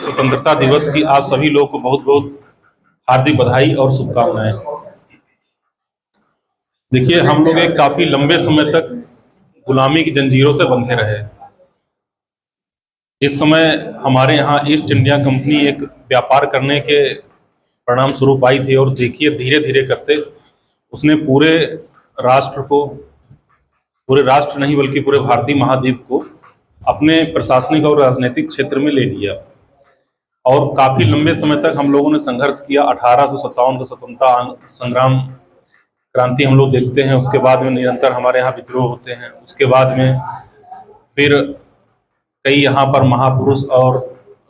स्वतंत्रता दिवस की आप सभी लोग को बहुत बहुत हार्दिक बधाई और शुभकामनाएं। देखिए, हम लोग एक काफी लंबे समय तक गुलामी की जंजीरों से बंधे रहे। इस समय हमारे यहाँ ईस्ट इंडिया कंपनी एक व्यापार करने के परिणाम स्वरूप आई थी, और देखिए धीरे धीरे करते उसने पूरे राष्ट्र को, पूरे राष्ट्र नहीं बल्कि पूरे भारतीय महाद्वीप को अपने प्रशासनिक और राजनीतिक क्षेत्र में ले लिया। और काफी लंबे समय तक हम लोगों ने संघर्ष किया। 1857 का स्वतंत्रता संग्राम क्रांति हम लोग देखते हैं, उसके बाद में निरंतर हमारे यहाँ विद्रोह होते हैं, उसके बाद में फिर कई यहाँ पर महापुरुष और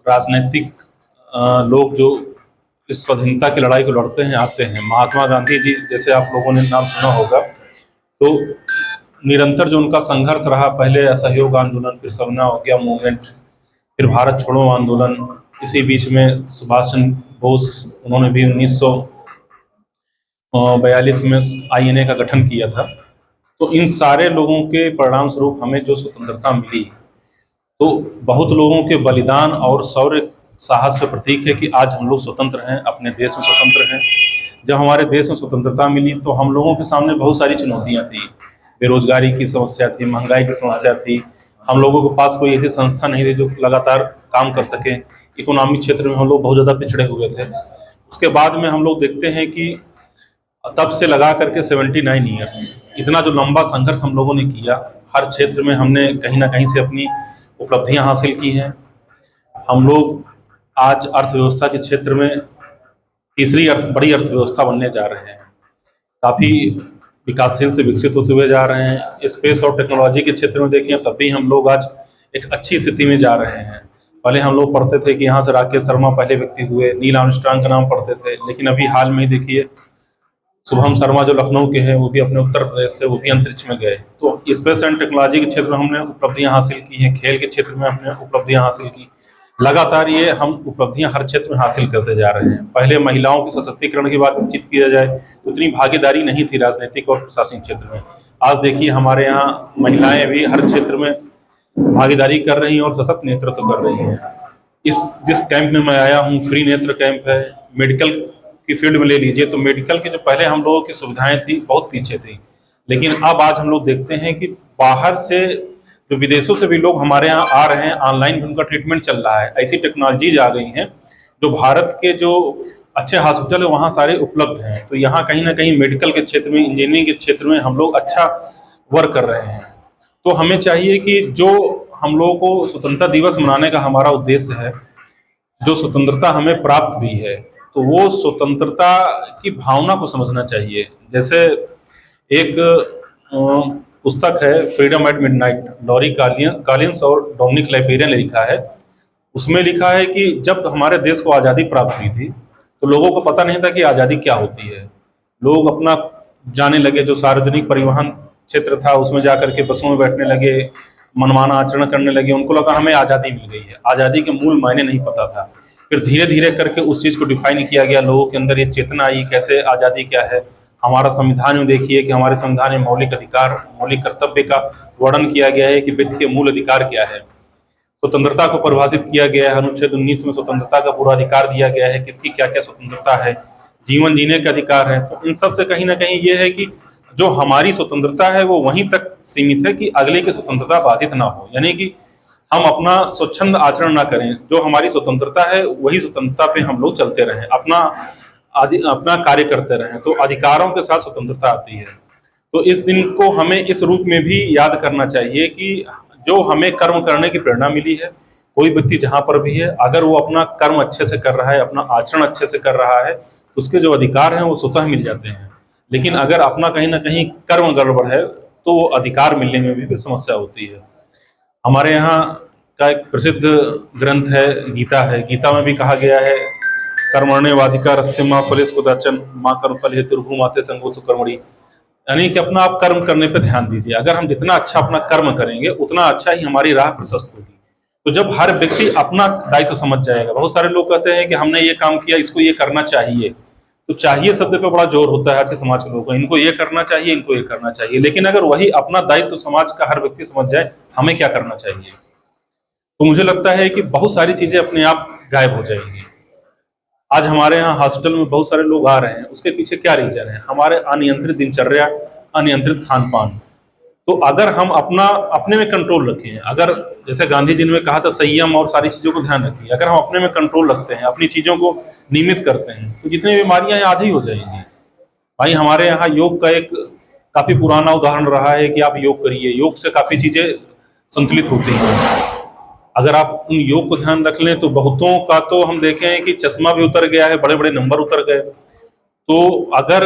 राजनीतिक लोग जो इस स्वाधीनता की लड़ाई को लड़ते हैं आते हैं। महात्मा गांधी जी जैसे आप लोगों ने नाम सुना होगा, तो निरंतर जो उनका संघर्ष रहा, पहले असहयोग आंदोलन, फिर सबना हो गया मूवमेंट, फिर भारत छोड़ो आंदोलन, इसी बीच में सुभाष चंद्र बोस उन्होंने भी 1942 में आईएनए का गठन किया था। तो इन सारे लोगों के परिणाम स्वरूप हमें जो स्वतंत्रता मिली, तो बहुत लोगों के बलिदान और शौर्य साहस का प्रतीक है कि आज हम लोग स्वतंत्र हैं, अपने देश में स्वतंत्र हैं। जब हमारे देश में स्वतंत्रता मिली तो हम लोगों के सामने बहुत सारी चुनौतियां थी। बेरोजगारी की समस्या थी, महंगाई की समस्या थी, हम लोगों के पास कोई ऐसी संस्था नहीं थी जो लगातार काम कर सके। इकोनॉमिक क्षेत्र में हम लोग बहुत ज़्यादा पिछड़े हुए थे। उसके बाद में हम लोग देखते हैं कि तब से लगा करके 79 ईयर्स, इतना जो लंबा संघर्ष हम लोगों ने किया, हर क्षेत्र में हमने कहीं ना कहीं से अपनी उपलब्धियां हासिल की हैं। हम लोग आज अर्थव्यवस्था के क्षेत्र में तीसरी बड़ी अर्थव्यवस्था बनने जा रहे हैं, काफ़ी विकासशील से विकसित होते हुए जा रहे हैं। स्पेस और टेक्नोलॉजी के क्षेत्र में देखिए, तब भी हम लोग आज एक अच्छी स्थिति में जा रहे हैं। पहले हम लोग पढ़ते थे कि यहाँ से राकेश शर्मा पहले व्यक्ति हुए, नील आर्मस्ट्रांग का नाम पढ़ते थे, लेकिन अभी हाल में ही देखिए शुभम शर्मा जो लखनऊ के हैं, वो भी अपने उत्तर प्रदेश से वो भी अंतरिक्ष में गए। तो स्पेस एंड टेक्नोलॉजी के क्षेत्र में हमने उपलब्धियां हासिल की हैं, खेल के क्षेत्र में हमने उपलब्धियां हासिल की। लगातार ये हम उपलब्धियां हर क्षेत्र में हासिल करते जा रहे हैं। पहले महिलाओं के सशक्तिकरण की बातचीत किया जाए तो उतनी भागीदारी नहीं थी राजनीतिक और प्रशासनिक क्षेत्र में। आज देखिए हमारे यहाँ महिलाएं भी हर क्षेत्र में भागीदारी कर रही हैं और सशक्त नेतृत्व कर रही हैं। जिस कैंप में मैं आया हूँ, फ्री नेत्र कैंप है, मेडिकल की फील्ड में ले लीजिए, तो मेडिकल की जो पहले हम लोगों की सुविधाएं थी बहुत पीछे थी, लेकिन अब आज हम लोग देखते हैं कि बाहर से जो विदेशों से भी लोग हमारे यहाँ आ रहे हैं, ऑनलाइन भी उनका ट्रीटमेंट चल रहा है। ऐसी टेक्नोलॉजीज आ गई हैं जो भारत के जो अच्छे हॉस्पिटल है वहाँ सारे उपलब्ध हैं। तो यहाँ कहीं ना कहीं मेडिकल के क्षेत्र में, इंजीनियरिंग के क्षेत्र में हम लोग अच्छा वर्क कर रहे हैं। तो हमें चाहिए कि जो हम लोगों को स्वतंत्रता दिवस मनाने का हमारा उद्देश्य है, जो स्वतंत्रता हमें प्राप्त हुई है, तो वो स्वतंत्रता की भावना को समझना चाहिए। जैसे एक पुस्तक है freedom at midnight, Larry Collins और डोमिनिक लाइबेरियन ने लिखा है। उसमें लिखा है कि जब हमारे देश को आज़ादी प्राप्त हुई थी तो लोगों को पता नहीं था कि आज़ादी क्या होती है। लोग अपना जाने लगे, जो सार्वजनिक परिवहन क्षेत्र था उसमें जाकर के बसों में बैठने लगे, मनमाना आचरण करने लगे, उनको लगा हमें आज़ादी मिल गई है। आज़ादी के मूल मायने नहीं पता था। फिर धीरे धीरे करके उस चीज़ को डिफाइन किया गया, लोगों के अंदर ये चेतना आई कैसे आज़ादी क्या है। हमारा संविधान में देखिए कि हमारे संविधान में मौलिक अधिकार, मौलिक कर्तव्य का वर्णन किया गया है कि व्यक्ति के मूल अधिकार क्या है। स्वतंत्रता को परिभाषित किया गया है, अनुच्छेद 19 में स्वतंत्रता का पूरा अधिकार दिया गया है, किसकी क्या क्या स्वतंत्रता है, जीवन जीने का अधिकार है। तो इन सब से कहीं ना कहीं ये है कि जो हमारी स्वतंत्रता है वो वहीं तक सीमित है कि अगले की स्वतंत्रता बाधित ना हो, यानी कि हम अपना स्वच्छंद आचरण ना करें। जो हमारी स्वतंत्रता है वही स्वतंत्रता पे हम लोग चलते रहें, अपना कार्य करते रहें, तो अधिकारों के साथ स्वतंत्रता आती है। तो इस दिन को हमें इस रूप में भी याद करना चाहिए कि जो हमें कर्म करने की प्रेरणा मिली है, कोई व्यक्ति जहाँ पर भी है, अगर वो अपना कर्म अच्छे से कर रहा है, अपना आचरण अच्छे से कर रहा है, तो उसके जो अधिकार हैं वो स्वतः मिल जाते हैं। लेकिन अगर अपना कहीं ना कहीं कर्म गड़बड़ है तो वो अधिकार मिलने में भी समस्या होती है। हमारे यहाँ का एक प्रसिद्ध ग्रंथ है गीता है। गीता में भी कहा गया है कर्मण्येवाधिकारस्ते मा फलेषु कदाचन मा कर्मफल हेतुर्भुः मा ते संगोऽस्तु कर्मणि, यानी कि अपना आप कर्म करने पर ध्यान दीजिए। अगर हम जितना अच्छा अपना कर्म करेंगे उतना अच्छा ही हमारी राह प्रशस्त होगी। तो जब हर व्यक्ति अपना दायित्व समझ जाएगा, बहुत सारे लोग कहते हैं कि हमने ये काम किया, इसको ये करना चाहिए, तो चाहिए शब्द पे बड़ा जोर होता है आज के समाज के लोगों को, इनको ये करना चाहिए, इनको ये करना चाहिए। लेकिन अगर वही अपना दायित्व समाज का हर व्यक्ति समझ जाए, हमें क्या करना चाहिए, तो मुझे लगता है कि बहुत सारी चीजें अपने आप गायब हो जाएगी। आज हमारे यहाँ हॉस्टल में बहुत सारे लोग आ रहे हैं, उसके पीछे क्या रीजन है? हमारे अनियंत्रित दिनचर्या, अनियंत्रित खान पान। तो अगर हम अपने में कंट्रोल रखें, अगर जैसे गांधी जी ने कहा था संयम और सारी चीजों को ध्यान रखिए, अगर हम अपने में कंट्रोल रखते हैं, अपनी चीजों को नियमित करते हैं, तो जितनी बीमारियां हैं आधी हो जाएंगी। भाई हमारे यहाँ योग का एक काफी पुराना उदाहरण रहा है कि आप योग करिए, योग से काफी चीजें संतुलित होती हैं। अगर आप उन योग को ध्यान रख लें तो बहुतों का तो हम देखे हैं कि चश्मा भी उतर गया है, बड़े बड़े नंबर उतर गए। तो अगर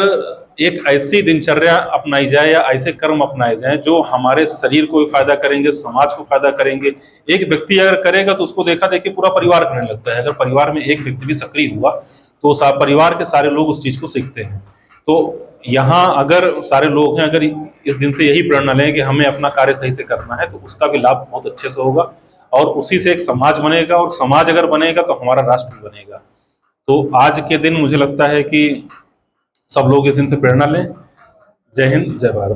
एक ऐसी दिनचर्या अपनाई जाए या ऐसे कर्म अपनाए जाएं जो हमारे शरीर को भी फायदा करेंगे, समाज को फायदा करेंगे। एक व्यक्ति अगर करेगा तो उसको देखा देखी पूरा परिवार करने लगता है। अगर परिवार में एक व्यक्ति भी सक्रिय हुआ तो परिवार के सारे लोग उस चीज को सीखते हैं। तो यहाँ अगर सारे लोग हैं, अगर इस दिन से यही प्रेरणा लें कि हमें अपना कार्य सही से करना है, तो उसका भी लाभ बहुत अच्छे से होगा और उसी से एक समाज बनेगा, और समाज अगर बनेगा तो हमारा राष्ट्र भी बनेगा। तो आज के दिन मुझे लगता है कि सब लोग इस दिन से प्रेरणा लें। जय हिंद, जय भारत।